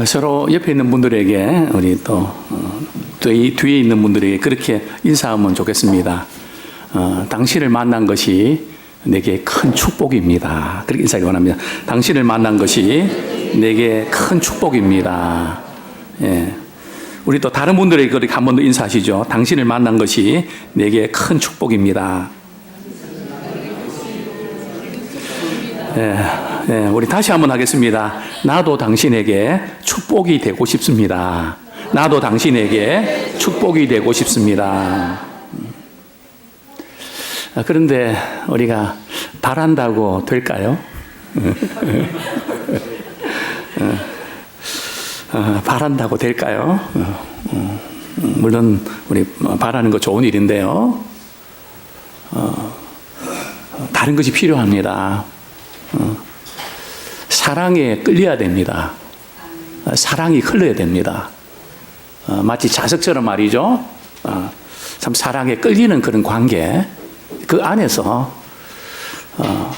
서로 옆에 있는 분들에게 우리 또 뒤에 있는 분들에게 그렇게 인사하면 좋겠습니다. 당신을 만난 것이 내게 큰 축복입니다. 그렇게 인사하기 원합니다. 당신을 만난 것이 내게 큰 축복입니다. 예. 우리 또 다른 분들에게 그렇게 한 번 더 인사하시죠. 당신을 만난 것이 내게 큰 축복입니다. 예, 예, 우리 다시 한번 하겠습니다. 나도 당신에게 축복이 되고 싶습니다. 나도 당신에게 축복이 되고 싶습니다. 그런데 우리가 바란다고 될까요? 바란다고 될까요? 물론 우리 바라는 거 좋은 일인데요. 다른 것이 필요합니다. 사랑에 끌려야 됩니다. 사랑이 흘러야 됩니다. 마치 자석처럼 말이죠. 참 사랑에 끌리는 그런 관계, 그 안에서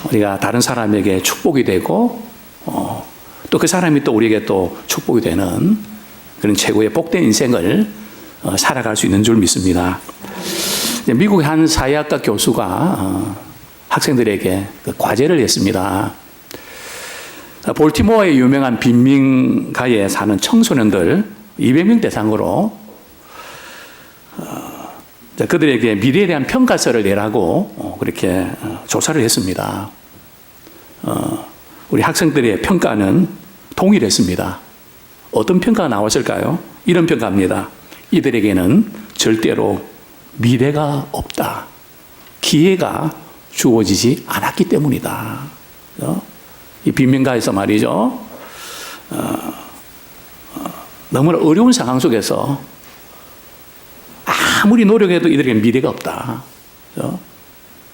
우리가 다른 사람에게 축복이 되고 또 그 사람이 또 우리에게 또 축복이 되는 그런 최고의 복된 인생을 살아갈 수 있는 줄 믿습니다. 미국의 한 사회학과 교수가 학생들에게 그 과제를 했습니다. 볼티모어의 유명한 빈민가에 사는 청소년들 200명 대상으로 그들에게 미래에 대한 평가서를 내라고 그렇게 조사를 했습니다. 우리 학생들의 평가는 동일했습니다. 어떤 평가가 나왔을까요? 이런 평가입니다. 이들에게는 절대로 미래가 없다. 기회가 주어지지 않았기 때문이다. 이 빈민가에서 말이죠. 너무나 어려운 상황 속에서 아무리 노력해도 이들에게 미래가 없다.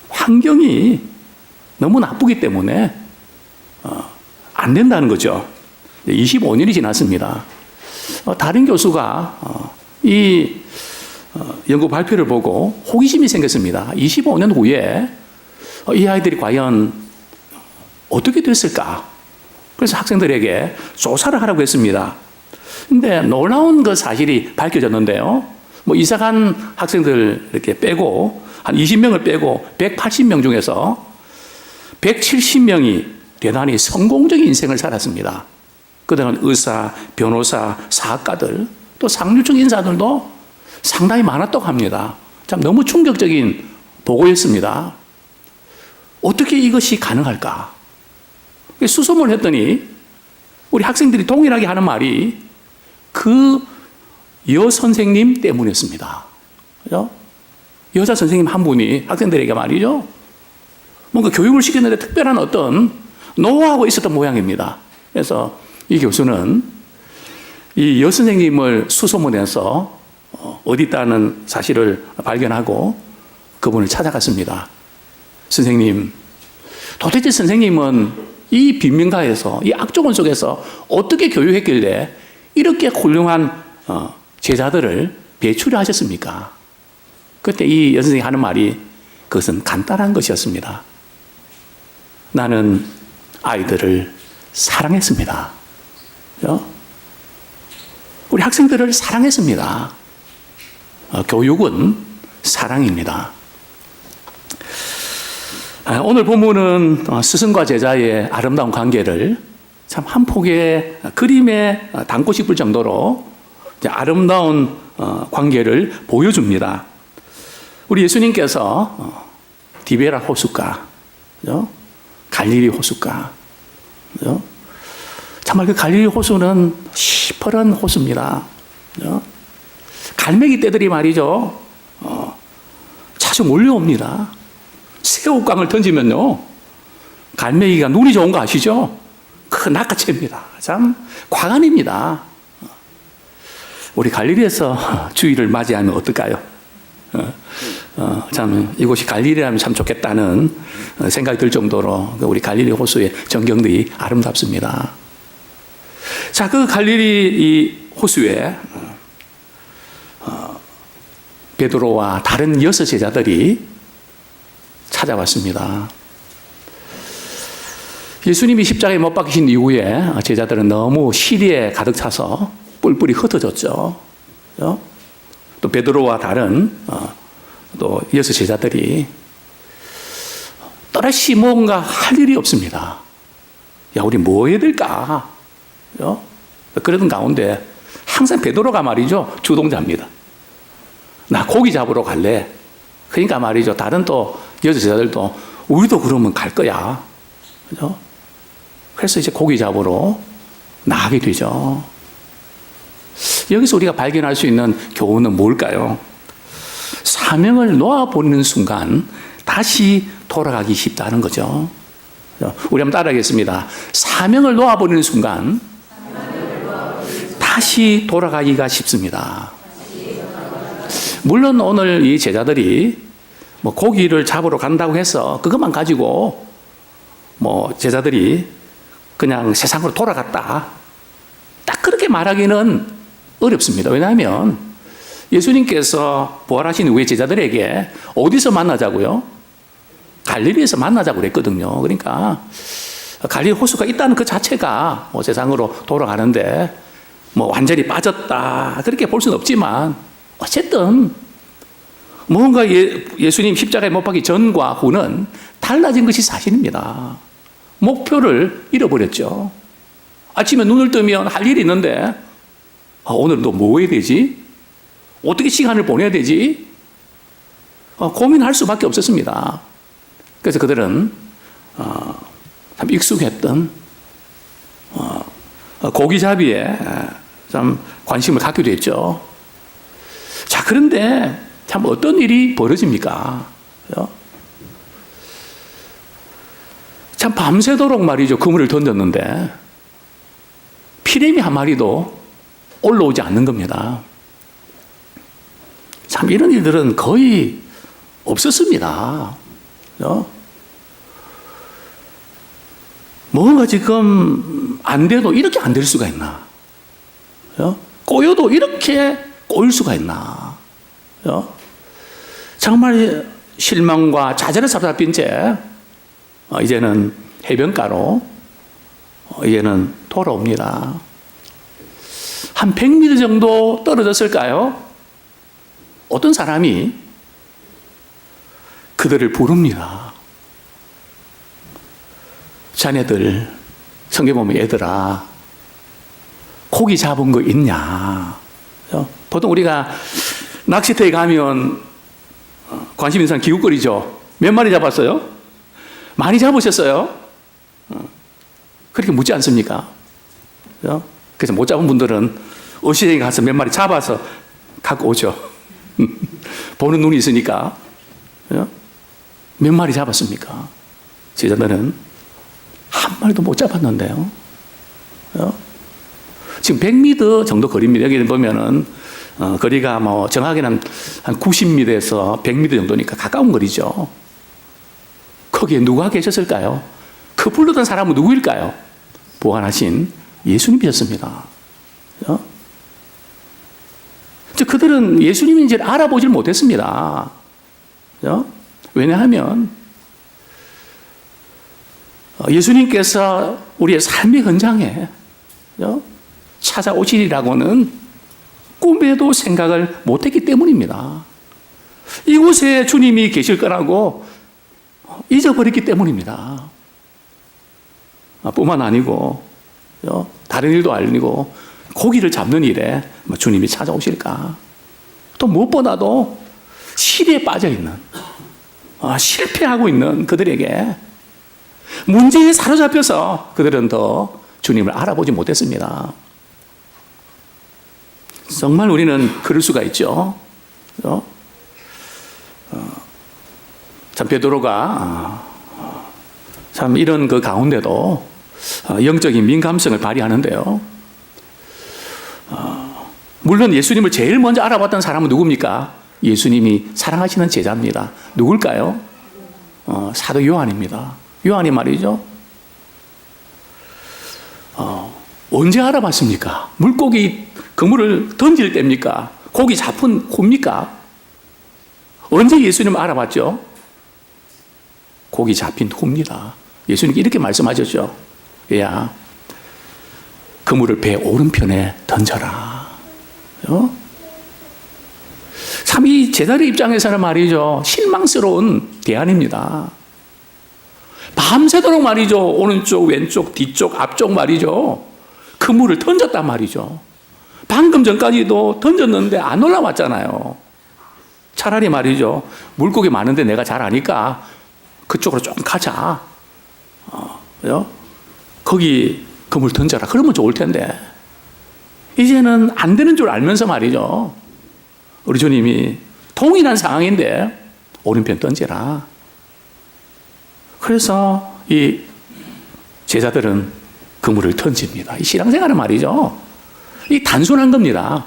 환경이 너무 나쁘기 때문에 안 된다는 거죠. 25년이 지났습니다. 다른 교수가 이 연구 발표를 보고 호기심이 생겼습니다. 25년 후에 이 아이들이 과연 어떻게 됐을까? 그래서 학생들에게 조사를 하라고 했습니다. 근데 놀라운 그 사실이 밝혀졌는데요. 뭐 이사간 학생들 이렇게 빼고 한 20명을 빼고 180명 중에서 170명이 대단히 성공적인 인생을 살았습니다. 그들은 의사, 변호사, 사학가들, 또 상류층 인사들도 상당히 많았다고 합니다. 참 너무 충격적인 보고였습니다. 어떻게 이것이 가능할까? 수소문을 했더니 우리 학생들이 동일하게 하는 말이 그 여선생님 때문이었습니다. 그죠? 여자 선생님 한 분이 학생들에게 말이죠. 뭔가 교육을 시키는데 특별한 어떤 노하우가 있었던 모양입니다. 그래서 이 교수는 이 여선생님을 수소문해서 어디 있다는 사실을 발견하고 그분을 찾아갔습니다. 선생님, 도대체 선생님은 이 빈민가에서, 이 악조건 속에서 어떻게 교육했길래 이렇게 훌륭한 제자들을 배출하셨습니까? 그때 이 여선생님이 하는 말이 그것은 간단한 것이었습니다. 나는 아이들을 사랑했습니다. 우리 학생들을 사랑했습니다. 교육은 사랑입니다. 오늘 본문은 스승과 제자의 아름다운 관계를 참 한 폭의 그림에 담고 싶을 정도로 아름다운 관계를 보여줍니다. 우리 예수님께서 디베라 호숫가, 갈릴리 호숫가, 정말 그 갈릴리 호수는 시퍼런 호수입니다. 갈매기 떼들이 말이죠. 자주 몰려옵니다. 새우깡을 던지면요. 갈매기가 눈이 좋은 거 아시죠? 그 낚아챕니다. 참 광안입니다. 우리 갈릴리에서 주일을 맞이하면 어떨까요? 참 이곳이 갈릴리라면 참 좋겠다는 생각이 들 정도로 우리 갈릴리 호수의 전경들이 아름답습니다. 자, 그 갈릴리 이 호수에 베드로와 다른 6 제자들이 찾아왔습니다. 예수님이 십자가에 못 박히신 이후에 제자들은 너무 시리에 가득 차서 뿔뿔이 흩어졌죠. 또 베드로와 다른 또 여섯 제자들이 또다시 뭔가 할 일이 없습니다. 야, 우리 뭐 해야 될까? 그러던 가운데 항상 베드로가 말이죠, 주동자입니다. 나 고기 잡으러 갈래. 그러니까 말이죠, 다른 또 여자 제자들도 우리도 그러면 갈 거야. 그죠? 그래서 이제 고기 잡으러 나가게 되죠. 여기서 우리가 발견할 수 있는 교훈은 뭘까요? 사명을 놓아버리는 순간 다시 돌아가기 쉽다는 거죠. 우리 한번 따라하겠습니다. 사명을 놓아버리는 순간 다시 돌아가기가 쉽습니다. 물론 오늘 이 제자들이 뭐 고기를 잡으러 간다고 해서 그것만 가지고 뭐 제자들이 그냥 세상으로 돌아갔다, 딱 그렇게 말하기는 어렵습니다. 왜냐하면 예수님께서 부활하신 후에 제자들에게 어디서 만나자고요? 갈릴리에서 만나자고 그랬거든요. 그러니까 갈릴리 호수가 있다는 그 자체가 뭐 세상으로 돌아가는데 뭐 완전히 빠졌다 그렇게 볼 수는 없지만 어쨌든 뭔가 예수님 십자가에 못 박기 전과 후는 달라진 것이 사실입니다. 목표를 잃어버렸죠. 아침에 눈을 뜨면 할 일이 있는데 오늘 또 뭐 해야 되지? 어떻게 시간을 보내야 되지? 고민할 수밖에 없었습니다. 그래서 그들은 참 익숙했던 고기잡이에 참 관심을 갖게 됐죠. 자, 그런데 참 어떤 일이 벌어집니까? 참 밤새도록 말이죠, 그물을 던졌는데 피레미 한 마리도 올라오지 않는 겁니다. 참 이런 일들은 거의 없었습니다. 뭔가 지금 안 돼도 이렇게 안 될 수가 있나? 꼬여도 이렇게 꼬일 수가 있나? 정말 실망과 좌절에 사로잡힌 채 이제는 해변가로 이제는 돌아옵니다. 한 100m 정도 떨어졌을까요? 어떤 사람이 그들을 부릅니다. 자네들, 성경 보면 얘들아, 고기 잡은 거 있냐? 보통 우리가 낚시터에 가면 관심 있는 사람 기웃거리죠. 몇 마리 잡았어요? 많이 잡으셨어요? 그렇게 묻지 않습니까? 그래서 못 잡은 분들은 어시장에 가서 몇 마리 잡아서 갖고 오죠. 보는 눈이 있으니까. 몇 마리 잡았습니까? 제자들은 한 마리도 못 잡았는데요. 지금 100m 정도 거리입니다. 여기 보면은 거리가 뭐 정확히는 한 90m에서 100m 정도니까 가까운 거리죠. 거기에 누가 계셨을까요? 그 불렀던 사람은 누구일까요? 부활하신 예수님이셨습니다. 그들은 예수님인지를 알아보질 못했습니다. 왜냐하면 예수님께서 우리의 삶의 현장에 찾아오시리라고는 꿈에도 생각을 못했기 때문입니다. 이곳에 주님이 계실 거라고 잊어버렸기 때문입니다. 뿐만 아니고 다른 일도 아니고 고기를 잡는 일에 주님이 찾아오실까? 또 무엇보다도 시리에 빠져있는, 실패하고 있는 그들에게 문제에 사로잡혀서 그들은 더 주님을 알아보지 못했습니다. 정말 우리는 그럴 수가 있죠. 참 베드로가 참 이런 그 가운데도 영적인 민감성을 발휘하는데요. 물론 예수님을 제일 먼저 알아봤던 사람은 누굽니까? 예수님이 사랑하시는 제자입니다. 누굴까요? 사도 요한입니다. 요한이 말이죠. 언제 알아봤습니까? 물고기 그물을 던질 때입니까? 고기 잡은 후입니까? 언제 예수님을 알아봤죠? 고기 잡힌 후입니다. 예수님이 이렇게 말씀하셨죠. 야, 그물을 배 오른편에 던져라. 참 이 제자들 입장에서는 말이죠, 실망스러운 대안입니다. 밤새도록 말이죠, 오른쪽, 왼쪽, 뒤쪽, 앞쪽 말이죠, 그물을 던졌단 말이죠. 방금 전까지도 던졌는데 안 올라왔잖아요. 차라리 말이죠, 물고기 많은데 내가 잘 아니까 그쪽으로 좀 가자. 거기 그물 던져라. 그러면 좋을 텐데. 이제는 안 되는 줄 알면서 말이죠, 우리 주님이 동일한 상황인데 오른편 던지라. 그래서 이 제자들은 그물을 던집니다. 이 신앙생활은 말이죠, 이 단순한 겁니다.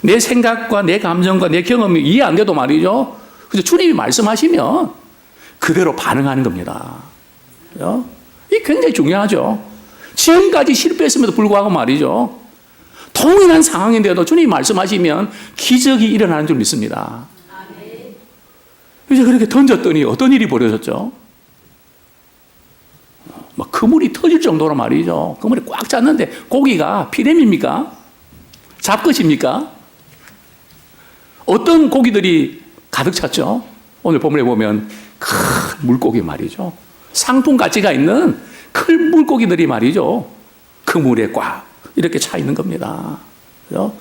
내 생각과 내 감정과 내 경험이 이해 안 돼도 말이죠, 그래서 주님이 말씀하시면 그대로 반응하는 겁니다. 이게 굉장히 중요하죠. 지금까지 실패했음에도 불구하고 말이죠, 동일한 상황인데도 주님이 말씀하시면 기적이 일어나는 줄 믿습니다. 이제 그렇게 던졌더니 어떤 일이 벌어졌죠? 막 그물이 터질 정도로 말이죠, 그물이 꽉 찼는데 고기가 피렘입니까? 잡것입니까? 어떤 고기들이 가득 찼죠? 오늘 본문에 보면 큰 물고기 말이죠, 상품 가치가 있는 큰 물고기들이 말이죠, 그물에 꽉 이렇게 차 있는 겁니다. 그냥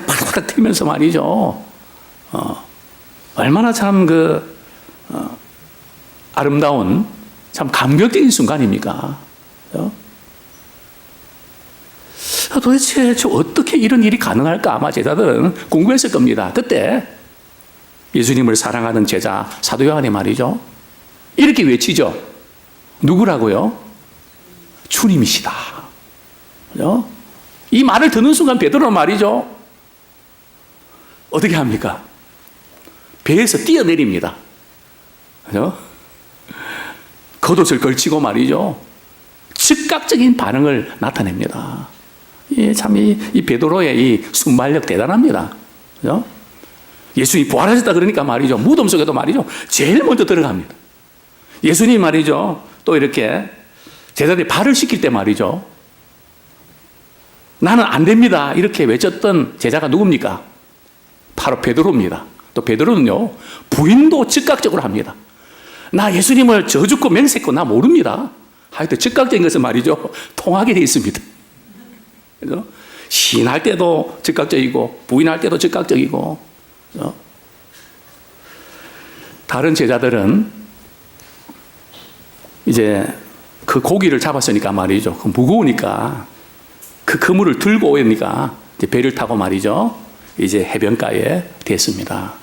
파닥파닥 튀면서 말이죠, 얼마나 참 아름다운, 참 감격적인 순간입니까? 도대체 어떻게 이런 일이 가능할까? 아마 제자들은 궁금했을 겁니다. 그때 예수님을 사랑하는 제자 사도 요한이 말이죠, 이렇게 외치죠. 누구라고요? 주님이시다. 이 말을 듣는 순간 베드로는 말이죠, 어떻게 합니까? 배에서 뛰어내립니다. 겉옷을 걸치고 말이죠, 즉각적인 반응을 나타냅니다. 참 이 베드로의 이 순발력 대단합니다. 예수님이 부활하셨다 그러니까 말이죠, 무덤 속에도 말이죠, 제일 먼저 들어갑니다. 예수님 말이죠, 또 이렇게 제자들이 발을 씻길 때 말이죠, 나는 안 됩니다 이렇게 외쳤던 제자가 누굽니까? 바로 베드로입니다. 또 베드로는요, 부인도 즉각적으로 합니다. 나 예수님을 저주고 맹세했고 나 모릅니다. 하여튼 즉각적인 것은 말이죠, 통하게 되어 있습니다. 그래서 시인할 때도 즉각적이고 부인할 때도 즉각적이고. 다른 제자들은 이제 그 고기를 잡았으니까 말이죠, 그 무거우니까 그 그물을 들고 오니까 이제 배를 타고 말이죠, 이제 해변가에 됐습니다.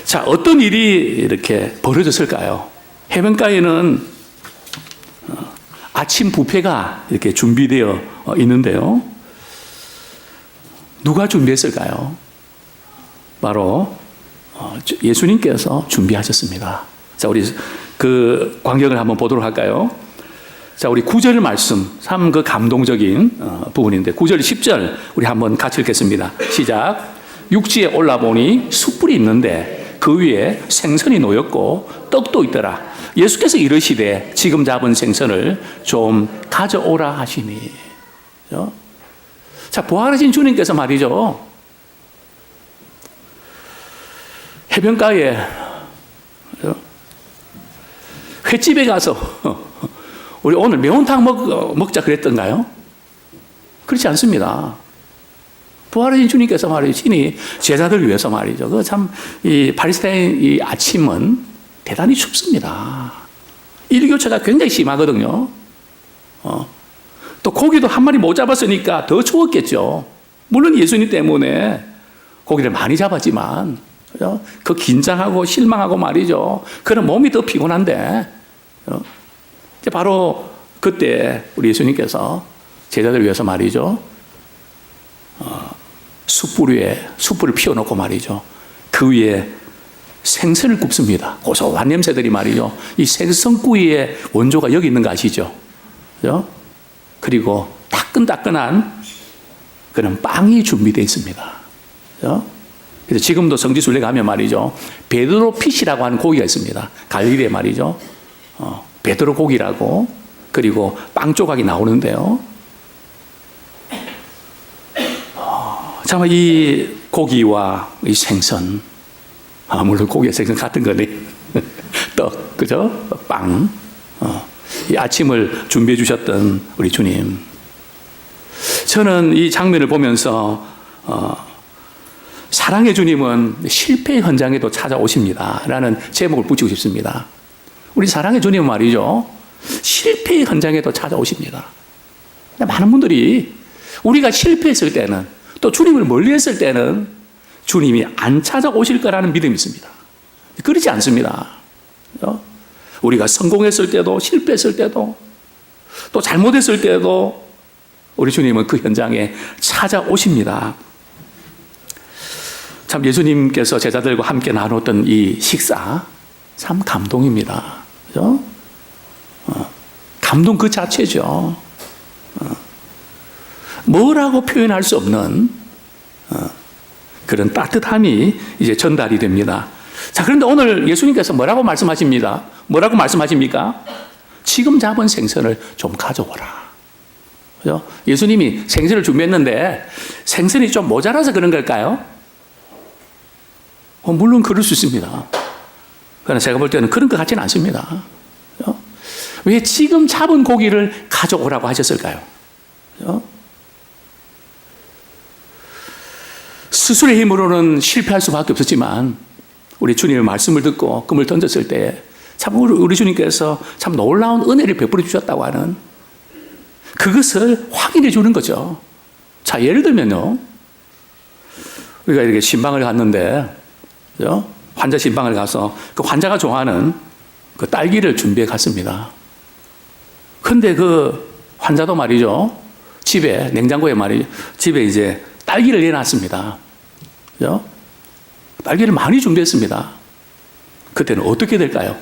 자, 어떤 일이 이렇게 벌어졌을까요? 해변가에는 아침 뷔페가 이렇게 준비되어 있는데요, 누가 준비했을까요? 바로 예수님께서 준비하셨습니다. 자, 우리 그 광경을 한번 보도록 할까요? 자, 우리 9절 말씀, 참 감동적인 부분인데 9절 10절 우리 한번 같이 읽겠습니다. 시작. 육지에 올라보니 숯불이 있는데 그 위에 생선이 놓였고 떡도 있더라. 예수께서 이르시되 지금 잡은 생선을 좀 가져오라 하시니. 자, 부활하신 주님께서 말이죠, 해변가에 횟집에 가서 우리 오늘 매운탕 먹자 그랬던가요? 그렇지 않습니다. 부활하신 주님께서 말이죠, 친히 제자들을 위해서 말이죠, 그 참 이 팔레스타인 이 아침은 대단히 춥습니다. 일교차가 굉장히 심하거든요. 또 고기도 한 마리 못 잡았으니까 더 추웠겠죠. 물론 예수님 때문에 고기를 많이 잡았지만 그 긴장하고 실망하고 말이죠, 그런 몸이 더 피곤한데 바로 그때 우리 예수님께서 제자들을 위해서 말이죠, 숯불 위에 숯불을 피워놓고 말이죠, 그 위에 생선을 굽습니다. 고소한 냄새들이 말이죠, 이 생선구이의 원조가 여기 있는 거 아시죠? 그리고 따끈따끈한 그런 빵이 준비되어 있습니다. 그래서 지금도 성지순례 가면 말이죠, 베드로 핏이라고 하는 고기가 있습니다. 갈릴리에 말이죠, 베드로 고기라고, 그리고 빵 조각이 나오는데요. 정말 이 고기와 이 생선, 물론 고기와 생선 같은 거네. 떡, 그죠? 빵. 이 아침을 준비해 주셨던 우리 주님. 저는 이 장면을 보면서 사랑의 주님은 실패의 현장에도 찾아오십니다 라는 제목을 붙이고 싶습니다. 우리 사랑의 주님은 말이죠, 실패의 현장에도 찾아오십니다. 많은 분들이 우리가 실패했을 때는, 또 주님을 멀리했을 때는 주님이 안 찾아오실 거라는 믿음이 있습니다. 그렇지 않습니다. 우리가 성공했을 때도, 실패했을 때도, 또 잘못했을 때도 우리 주님은 그 현장에 찾아오십니다. 참 예수님께서 제자들과 함께 나눴던 이 식사 참 감동입니다. 그죠? 감동 그 자체죠. 뭐라고 표현할 수 없는 그런 따뜻함이 이제 전달이 됩니다. 자, 그런데 오늘 예수님께서 뭐라고 말씀하십니다? 뭐라고 말씀하십니까? 지금 잡은 생선을 좀 가져오라. 그죠? 예수님이 생선을 준비했는데 생선이 좀 모자라서 그런 걸까요? 물론 그럴 수 있습니다. 그러나 제가 볼 때는 그런 것 같지는 않습니다. 그죠? 왜 지금 잡은 고기를 가져오라고 하셨을까요? 그죠? 스스로의 힘으로는 실패할 수밖에 없었지만 우리 주님의 말씀을 듣고 금을 던졌을 때 참 우리 주님께서 참 놀라운 은혜를 베풀어 주셨다고 하는 그것을 확인해 주는 거죠. 자, 예를 들면요, 우리가 이렇게 신방을 갔는데, 그죠? 환자 신방을 가서 그 환자가 좋아하는 그 딸기를 준비해 갔습니다. 근데 그 환자도 말이죠, 집에, 냉장고에 말이죠, 집에 이제 딸기를 내놨습니다. 그죠? 딸기를 많이 준비했습니다. 그때는 어떻게 될까요?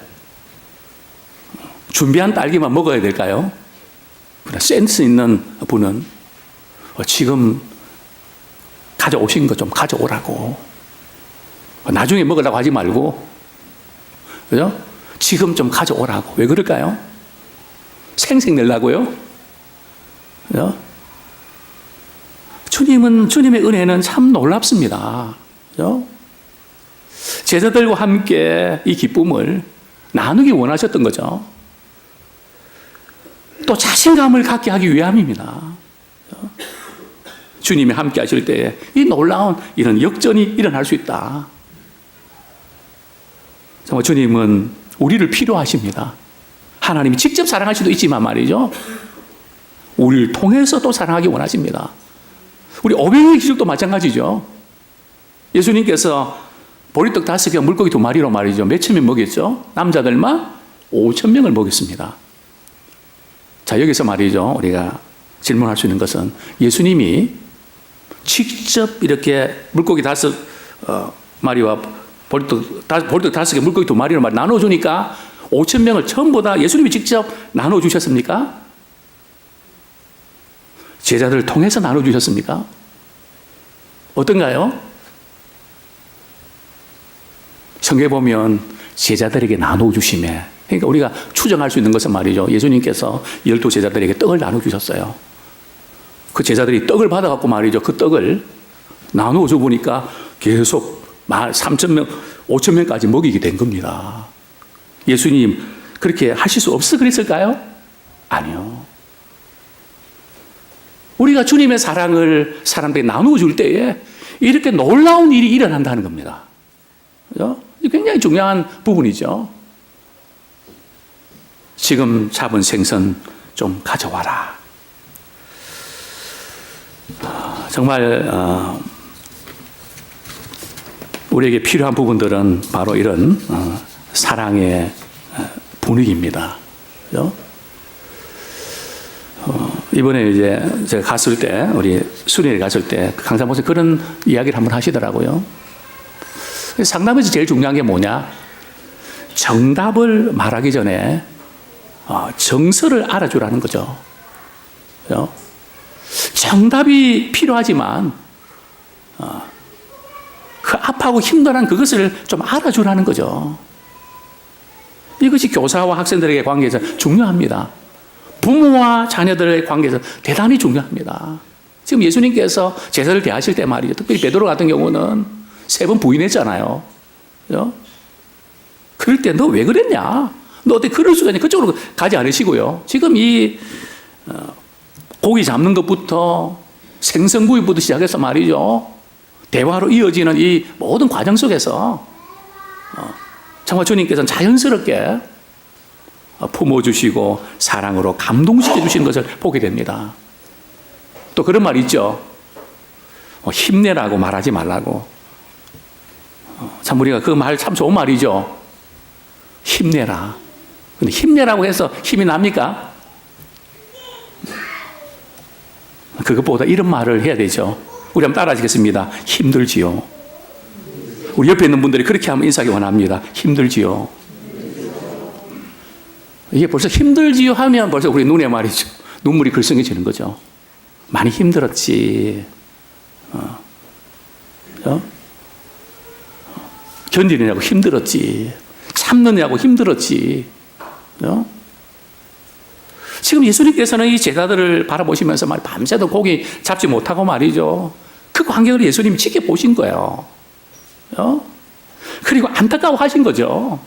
준비한 딸기만 먹어야 될까요? 센스 있는 분은 지금 가져오신 거 좀 가져오라고, 나중에 먹으려고 하지 말고, 그죠? 지금 좀 가져오라고. 왜 그럴까요? 생색 내려고요? 그죠? 주님의 은혜는 참 놀랍습니다. 그죠? 제자들과 함께 이 기쁨을 나누기 원하셨던 거죠. 또 자신감을 갖게 하기 위함입니다. 그죠? 주님이 함께 하실 때 이 놀라운 이런 역전이 일어날 수 있다. 정말 주님은 우리를 필요하십니다. 하나님이 직접 사랑할 수도 있지만 말이죠, 우리를 통해서 또 사랑하기 원하십니다. 우리 오병이의 기적도 마찬가지죠. 예수님께서 보리떡 5개, 물고기 2마리로 말이죠, 몇천 명 먹였죠? 남자들만 5,000명을 먹였습니다. 자, 여기서 말이죠, 우리가 질문할 수 있는 것은 예수님이 직접 이렇게 물고기 5마리와 보리떡 5개, 물고기 2마리로 나눠주니까 5,000명을 전부 다 예수님이 직접 나눠주셨습니까? 제자들을 통해서 나눠주셨습니까? 어떤가요? 성경에 보면 제자들에게 나눠주심에, 그러니까 우리가 추정할 수 있는 것은 말이죠, 예수님께서 12제자들에게 떡을 나눠주셨어요. 그 제자들이 떡을 받아갖고 말이죠, 그 떡을 나누어줘 보니까 계속 3,000명, 5,000명까지 먹이게 된 겁니다. 예수님 그렇게 하실 수 없어 그랬을까요? 아니요. 우리가 주님의 사랑을 사람들에게 나누어 줄 때에 이렇게 놀라운 일이 일어난다는 겁니다. 그죠? 굉장히 중요한 부분이죠. 지금 잡은 생선 좀 가져와라. 정말 우리에게 필요한 부분들은 바로 이런 사랑의 분위기입니다. 그죠? 이번에 이제 제가 갔을 때, 우리 수련회 갔을 때 강사 목사님 그런 이야기를 한번 하시더라고요. 상담에서 제일 중요한 게 뭐냐? 정답을 말하기 전에 정서를 알아주라는 거죠. 그죠? 정답이 필요하지만 그 아파하고 힘들한 그것을 좀 알아주라는 거죠. 이것이 교사와 학생들에게 관계에서 중요합니다. 부모와 자녀들의 관계에서 대단히 중요합니다. 지금 예수님께서 제자를 대하실 때 말이죠. 특별히 베드로 같은 경우는 3번 부인했잖아요. 그죠? 그럴 때 너 왜 그랬냐? 너 어떻게 그럴 수가 있냐? 그쪽으로 가지 않으시고요. 지금 이 고기 잡는 것부터 생선구이부터 시작해서 말이죠. 대화로 이어지는 이 모든 과정 속에서 정말 주님께서는 자연스럽게 품어주시고 사랑으로 감동시켜 주시는 것을 보게 됩니다. 또 그런 말 있죠. 힘내라고 말하지 말라고. 참 우리가 그 말 참 좋은 말이죠. 힘내라. 근데 힘내라고 해서 힘이 납니까? 그것보다 이런 말을 해야 되죠. 우리 한번 따라하시겠습니다. 힘들지요. 우리 옆에 있는 분들이 그렇게 하면 인사하기 원합니다. 힘들지요. 이게 벌써 힘들지요 하면 벌써 우리 눈에 말이죠. 눈물이 글썽해지는 거죠. 많이 힘들었지. 견디느냐고 힘들었지. 참느냐고 힘들었지. 지금 예수님께서는 이 제자들을 바라보시면서 밤새도 고기 잡지 못하고 말이죠. 그 광경을 예수님이 지켜보신 거예요. 그리고 안타까워 하신 거죠.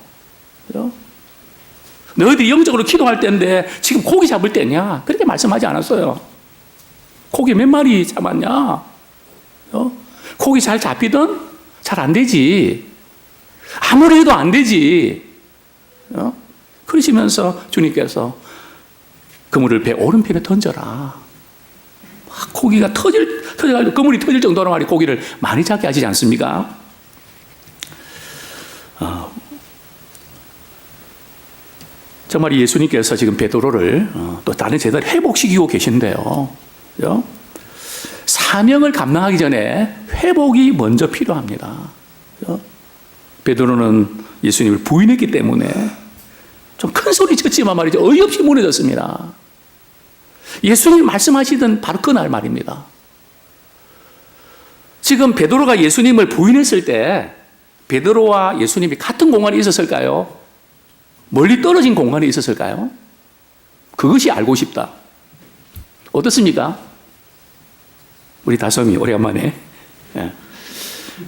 너희들이 영적으로 기도할 때인데 지금 고기 잡을 때냐? 그렇게 말씀하지 않았어요. 고기 몇 마리 잡았냐? 고기 잘 잡히든 잘 안 되지. 아무리 해도 안 되지. 그러시면서 주님께서 그물을 배 오른편에 던져라. 고기가 터져가지고 그물이 터질 정도로 말이 고기를 많이 잡게 하시지 않습니까? 정말 예수님께서 지금 베드로를 또 다른 제자를 회복시키고 계신데요. 그죠? 사명을 감당하기 전에 회복이 먼저 필요합니다. 그죠? 베드로는 예수님을 부인했기 때문에 좀 큰 소리 쳤지만 말이죠. 어이없이 무너졌습니다. 예수님이 말씀하시던 바로 그날 말입니다. 지금 베드로가 예수님을 부인했을 때 베드로와 예수님이 같은 공간에 있었을까요? 멀리 떨어진 공간에 있었을까요? 그것이 알고 싶다. 어떻습니까? 우리 다솜이 오래간만에. 예.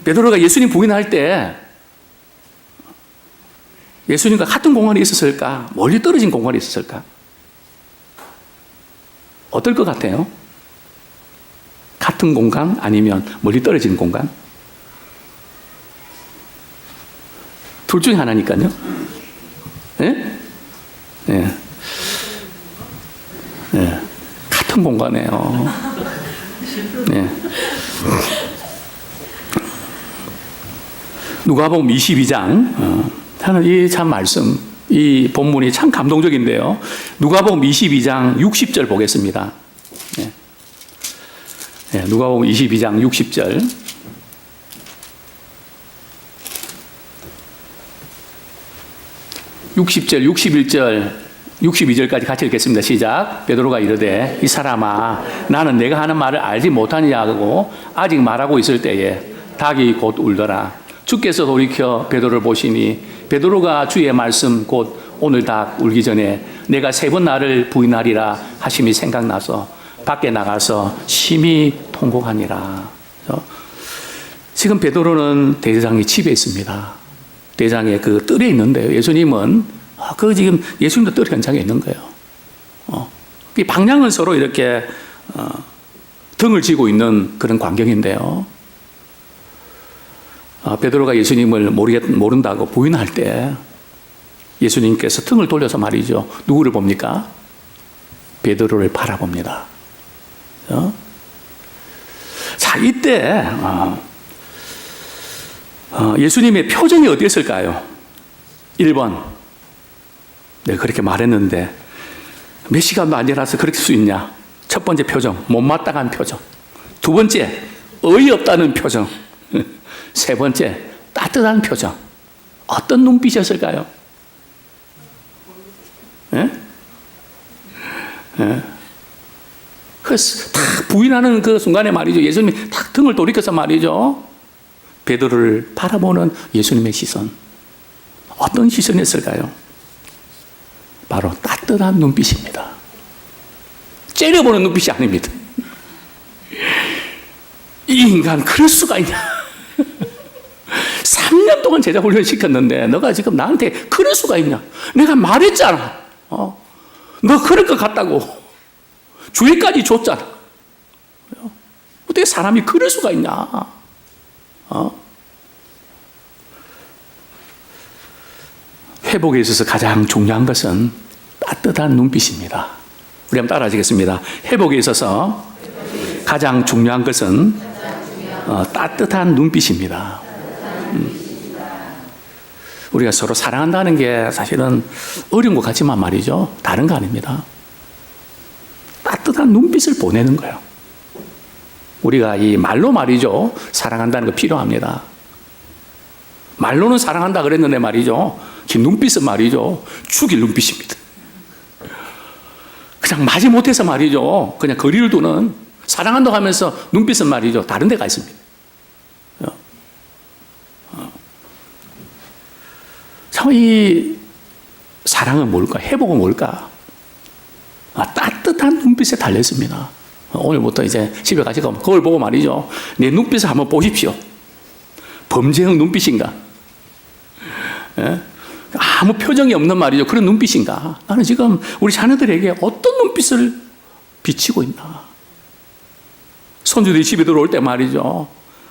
베드로가 예수님 부인할 때 예수님과 같은 공간에 있었을까? 멀리 떨어진 공간에 있었을까? 어떨 것 같아요? 같은 공간 아니면 멀리 떨어진 공간? 둘 중에 하나니까요. 예? 예. 예. 같은 공간이에요. 예. 누가복음 22장. 저는 이 참 말씀, 이 본문이 참 감동적인데요. 누가복음 22장 60절 보겠습니다. 예. 예, 누가복음 22장 60절. (60절) 61절 62절까지 같이 읽겠습니다. 시작. 베드로가 이르되 이 사람아 나는 내가 하는 말을 알지 못하느냐고 아직 말하고 있을 때에 닭이 곧 울더라. 주께서 돌이켜 베드로를 보시니 베드로가 주의 말씀 곧 오늘 닭 울기 전에 내가 3번 나를 부인하리라 하심이 생각나서 밖에 나가서 심히 통곡하니라. 지금 베드로는 대제사장의 집에 있습니다. 대장의 그 뜰에 있는데요. 예수님은 그 지금 예수님도 뜰 현장에 있는 거예요. 이 방향은 서로 이렇게 등을 지고 있는 그런 광경인데요. 베드로가 예수님을 모른다고 부인할 때 예수님께서 등을 돌려서 말이죠. 누구를 봅니까? 베드로를 바라봅니다. 자, 이때 예수님의 표정이 어땠을까요? 1번, 내가 그렇게 말했는데 몇 시간도 안 지나서 그렇게 할 수 있냐? 첫 번째 표정, 못마땅한 표정. 두 번째, 어이없다는 표정. 세 번째, 따뜻한 표정. 어떤 눈빛이었을까요? 예? 예. 그래서 딱 부인하는 그 순간에 말이죠. 예수님이 딱 등을 돌이켜서 말이죠. 베드로를 바라보는 예수님의 시선. 어떤 시선이었을까요? 바로 따뜻한 눈빛입니다. 째려보는 눈빛이 아닙니다. 이 인간 그럴 수가 있냐? 3년 동안 제자 훈련 시켰는데 너가 지금 나한테 그럴 수가 있냐? 내가 말했잖아. 너 그럴 것 같다고. 주의까지 줬잖아. 어떻게 사람이 그럴 수가 있냐? 회복에 있어서 가장 중요한 것은 따뜻한 눈빛입니다. 우리 한번 따라하시겠습니다. 회복에 있어서 가장 중요한 것은 따뜻한 눈빛입니다. 우리가 서로 사랑한다는 게 사실은 어려운 것 같지만 말이죠. 다른 거 아닙니다. 따뜻한 눈빛을 보내는 거예요. 우리가 이 말로 말이죠. 사랑한다는 거 필요합니다. 말로는 사랑한다 그랬는데 말이죠. 그 눈빛은 말이죠. 죽일 눈빛입니다. 그냥 마지못해서 말이죠. 그냥 거리를 두는 사랑한다고 하면서 눈빛은 말이죠. 다른 데가 있습니다. 참, 이 사랑은 뭘까? 회복은 뭘까? 따뜻한 눈빛에 달렸습니다. 오늘부터 이제 집에 가시고 거울 보고 말이죠. 내 눈빛을 한번 보십시오. 범죄형 눈빛인가? 예? 아무 표정이 없는 말이죠. 그런 눈빛인가? 나는 지금 우리 자녀들에게 어떤 눈빛을 비치고 있나? 손주들이 집에 들어올 때 말이죠.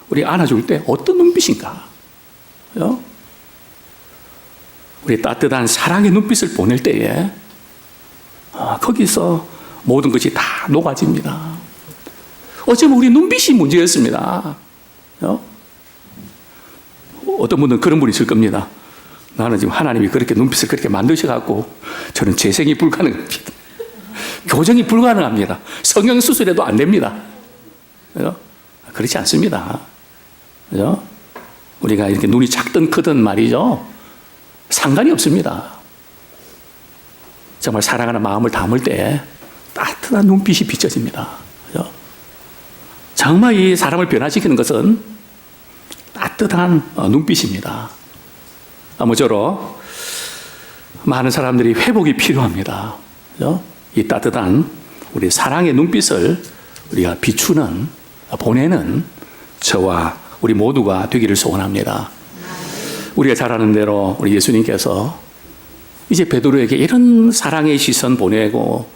우리 안아줄 때 어떤 눈빛인가? 우리 따뜻한 사랑의 눈빛을 보낼 때에 거기서 모든 것이 다 녹아집니다. 어쩌면 우리 눈빛이 문제였습니다. 어떤 분은 그런 분이 있을 겁니다. 나는 지금 하나님이 그렇게 눈빛을 그렇게 만드셔갖고 저는 재생이 불가능합니다. 교정이 불가능합니다. 성형수술해도 안 됩니다. 그렇지 않습니다. 우리가 이렇게 눈이 작든 크든 말이죠. 상관이 없습니다. 정말 사랑하는 마음을 담을 때 따뜻한 눈빛이 비춰집니다. 정말 이 사람을 변화시키는 것은 따뜻한 눈빛입니다. 아무쪼록 많은 사람들이 회복이 필요합니다. 이 따뜻한 우리 사랑의 눈빛을 우리가 비추는, 보내는 저와 우리 모두가 되기를 소원합니다. 우리가 잘 아는 대로 우리 예수님께서 이제 베드로에게 이런 사랑의 시선 보내고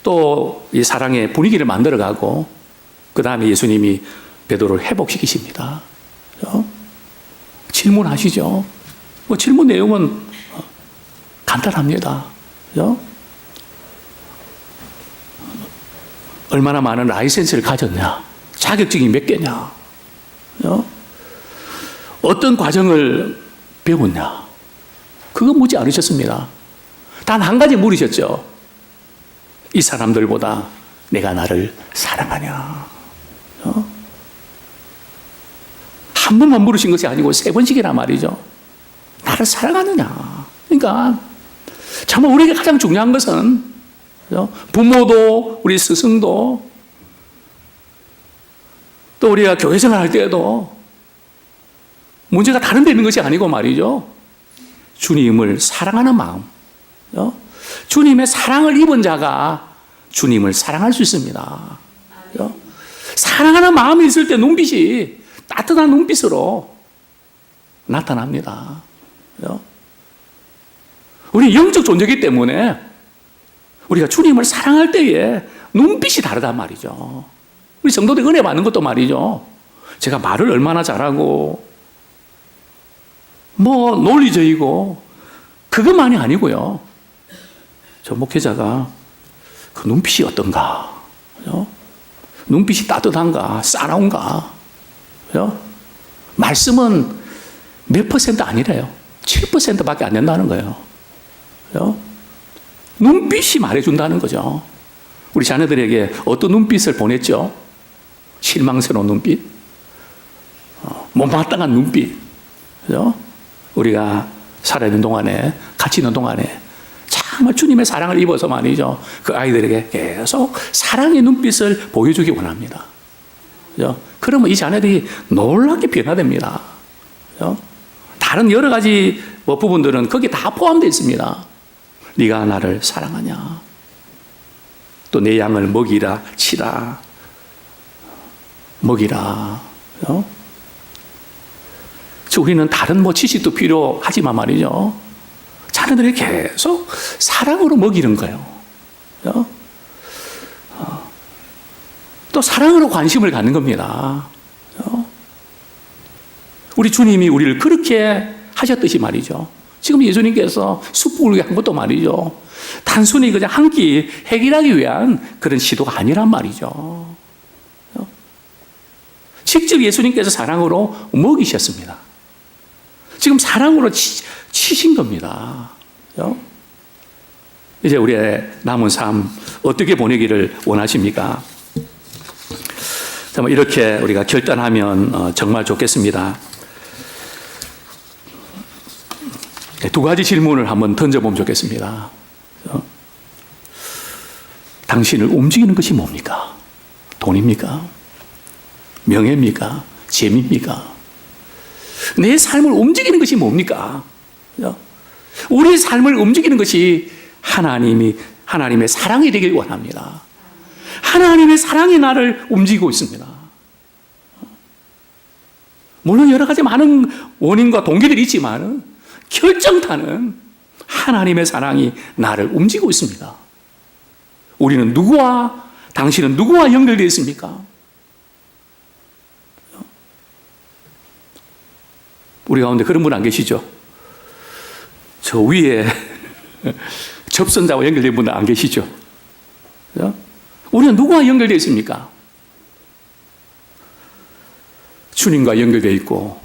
또 이 사랑의 분위기를 만들어가고 그 다음에 예수님이 베드로를 회복시키십니다. 질문하시죠. 질문 내용은 간단합니다. 얼마나 많은 라이센스를 가졌냐? 자격증이 몇 개냐? 어떤 과정을 배웠냐? 그거 묻지 않으셨습니다. 단 한 가지 물으셨죠. 이 사람들보다 내가 나를 사랑하냐? 한 번만 물으신 것이 아니고 3번씩이나 말이죠. 나를 사랑하느냐? 그러니까 정말 우리에게 가장 중요한 것은 부모도 우리 스승도 또 우리가 교회 생활할 때에도 문제가 다른 데 있는 것이 아니고 말이죠. 주님을 사랑하는 마음. 주님의 사랑을 입은 자가 주님을 사랑할 수 있습니다. 사랑하는 마음이 있을 때 눈빛이 따뜻한 눈빛으로 나타납니다. 우리 영적 존재이기 때문에 우리가 주님을 사랑할 때에 눈빛이 다르단 말이죠. 우리 성도들 은혜 받는 것도 말이죠. 제가 말을 얼마나 잘하고 논리적이고 그것만이 아니고요. 저 목회자가 그 눈빛이 어떤가? 눈빛이 따뜻한가? 싸나운가? 말씀은 몇 퍼센트 아니래요. 7%밖에 안 된다는 거예요. 눈빛이 말해준다는 거죠. 우리 자녀들에게 어떤 눈빛을 보냈죠? 실망스러운 눈빛, 못마땅한 눈빛. 우리가 살아있는 동안에, 같이 있는 동안에 정말 주님의 사랑을 입어서 말이죠. 그 아이들에게 계속 사랑의 눈빛을 보여주기 원합니다. 그러면 이 자녀들이 놀랍게 변화됩니다. 다른 여러 가지 부분들은 거기에 다 포함되어 있습니다. 네가 나를 사랑하냐? 또 내 양을 먹이라 치라. 먹이라. 우리는 다른 지식도 필요하지만 말이죠. 자녀들이 계속 사랑으로 먹이는 거예요. 또 사랑으로 관심을 갖는 겁니다. 우리 주님이 우리를 그렇게 하셨듯이 말이죠. 지금 예수님께서 숯불게 한 것도 말이죠. 단순히 그냥 한 끼 해결하기 위한 그런 시도가 아니란 말이죠. 직접 예수님께서 사랑으로 먹이셨습니다. 지금 사랑으로 치신 겁니다. 이제 우리의 남은 삶 어떻게 보내기를 원하십니까? 이렇게 우리가 결단하면 정말 좋겠습니다. 두 가지 질문을 한번 던져보면 좋겠습니다. 당신을 움직이는 것이 뭡니까? 돈입니까? 명예입니까? 재미입니까? 내 삶을 움직이는 것이 뭡니까? 우리의 삶을 움직이는 것이 하나님의 사랑이 되길 원합니다. 하나님의 사랑이 나를 움직이고 있습니다. 물론 여러 가지 많은 원인과 동기들이 있지만 결정타는 하나님의 사랑이 나를 움직이고 있습니다. 당신은 누구와 연결되어 있습니까? 우리 가운데 그런 분 안 계시죠? 저 위에 접선자와 연결된 분은 안 계시죠? 우리는 누구와 연결되어 있습니까? 주님과 연결되어 있고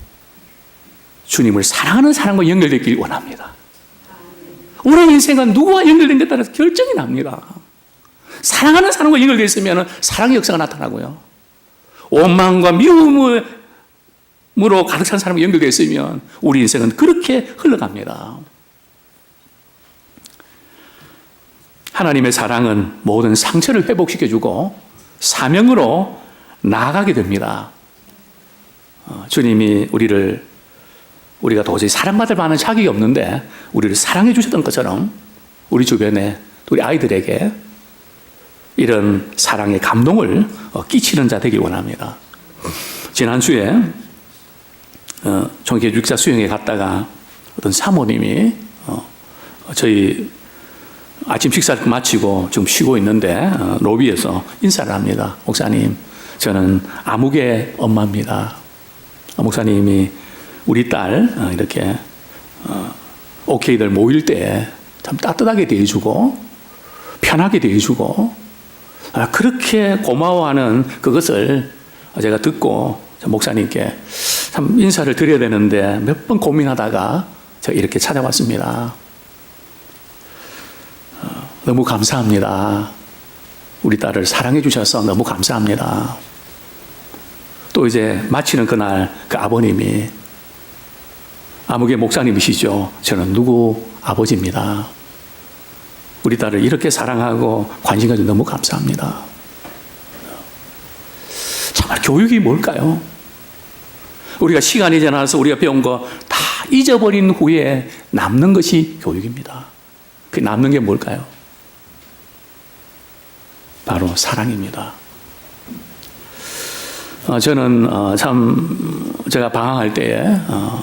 주님을 사랑하는 사람과 연결되길 원합니다. 우리의 인생은 누구와 연결된 데 따라서 결정이 납니다. 사랑하는 사람과 연결되어 있으면 사랑의 역사가 나타나고요. 원망과 미움으로 가득 찬 사람과 연결되어 있으면 우리 인생은 그렇게 흘러갑니다. 하나님의 사랑은 모든 상처를 회복시켜주고 사명으로 나아가게 됩니다. 주님이 우리가 도저히 사랑받을 만한 자격이 없는데 우리를 사랑해 주셨던 것처럼 우리 주변에 우리 아이들에게 이런 사랑의 감동을 끼치는 자 되길 원합니다. 지난주에 종교육사 수영에 갔다가 어떤 사모님이 저희 아침 식사를 마치고 지금 쉬고 있는데 로비에서 인사를 합니다. 목사님, 저는 아무개 엄마입니다. 목사님이 우리 딸 이렇게 오케이들 모일 때 참 따뜻하게 대해주고 편하게 대해주고 그렇게 고마워하는 그것을 제가 듣고 목사님께 참 인사를 드려야 되는데 몇 번 고민하다가 제가 이렇게 찾아왔습니다. 너무 감사합니다. 우리 딸을 사랑해 주셔서 너무 감사합니다. 또 이제 마치는 그날 그 아버님이 아무개 목사님이시죠. 저는 누구 아버지입니다. 우리 딸을 이렇게 사랑하고 관심 가지고 너무 감사합니다. 정말 교육이 뭘까요? 우리가 시간이 지나서 우리가 배운 거 다 잊어버린 후에 남는 것이 교육입니다. 그 남는 게 뭘까요? 바로 사랑입니다. 저는 참 제가 방황할 때에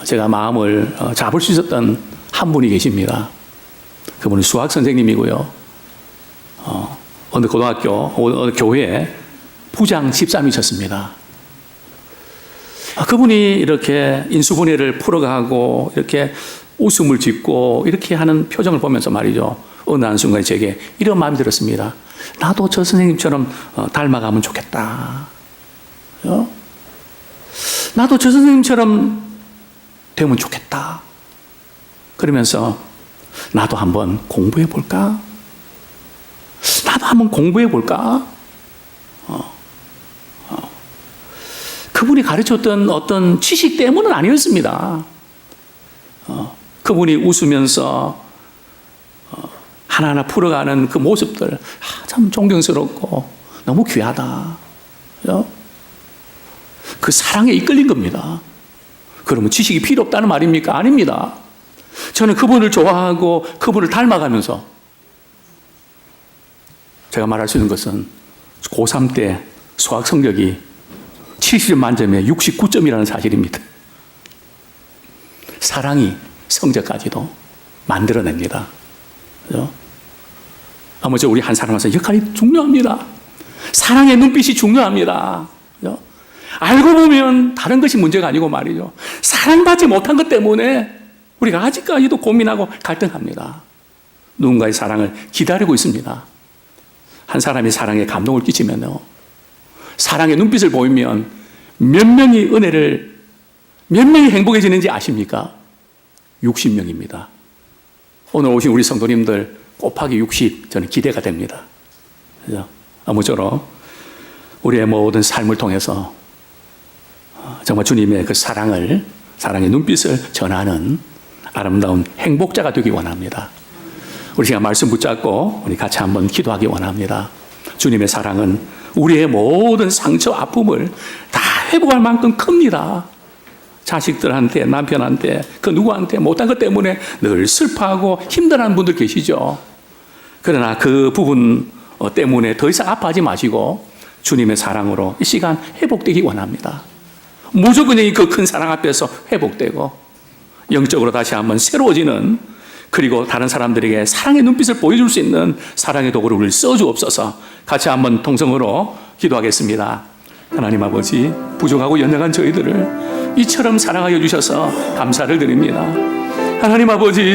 제가 마음을 잡을 수 있었던 한 분이 계십니다. 그분은 수학 선생님이고요. 어느 고등학교, 어느 교회에 부장 집사님이셨습니다. 그분이 이렇게 인수분해를 풀어가고 이렇게 웃음을 짓고 이렇게 하는 표정을 보면서 말이죠. 어느 한순간에 제게 이런 마음이 들었습니다. 나도 저 선생님처럼 닮아가면 좋겠다. 나도 저 선생님처럼 되면 좋겠다. 그러면서 나도 한번 공부해 볼까? 나도 한번 공부해 볼까? 그분이 가르쳤던 어떤 지식 때문은 아니었습니다. 그분이 웃으면서 하나하나 풀어가는 그 모습들 참 존경스럽고 너무 귀하다. 그 사랑에 이끌린 겁니다. 그러면 지식이 필요 없다는 말입니까? 아닙니다. 저는 그분을 좋아하고 그분을 닮아가면서 제가 말할 수 있는 것은 고3 때 수학 성적이 70점 만점에 69점이라는 사실입니다. 사랑이 성적까지도 만들어냅니다. 그죠? 아무쪼 우리 한 사람으로서 역할이 중요합니다. 사랑의 눈빛이 중요합니다. 그죠? 알고 보면 다른 것이 문제가 아니고 말이죠. 사랑받지 못한 것 때문에 우리가 아직까지도 고민하고 갈등합니다. 누군가의 사랑을 기다리고 있습니다. 한 사람이 사랑에 감동을 끼치면요, 사랑의 눈빛을 보이면 몇 명이 행복해지는지 아십니까? 60명입니다. 오늘 오신 우리 성도님들 곱하기 60 저는 기대가 됩니다. 그죠? 아무쪼록 우리의 모든 삶을 통해서 정말 주님의 그 사랑의 눈빛을 전하는 아름다운 행복자가 되기 원합니다. 우리 시간 말씀 붙잡고 우리 같이 한번 기도하기 원합니다. 주님의 사랑은 우리의 모든 상처, 아픔을 다 회복할 만큼 큽니다. 자식들한테, 남편한테, 그 누구한테 못한 것 때문에 늘 슬퍼하고 힘들어하는 분들 계시죠. 그러나 그 부분 때문에 더 이상 아파하지 마시고 주님의 사랑으로 이 시간 회복되기 원합니다. 무조건 그 큰 사랑 앞에서 회복되고 영적으로 다시 한번 새로워지는, 그리고 다른 사람들에게 사랑의 눈빛을 보여줄 수 있는 사랑의 도구를 우리를 써주옵소서. 같이 한번 통성으로 기도하겠습니다. 하나님 아버지, 부족하고 연약한 저희들을 이처럼 사랑하여 주셔서 감사를 드립니다. 하나님 아버지,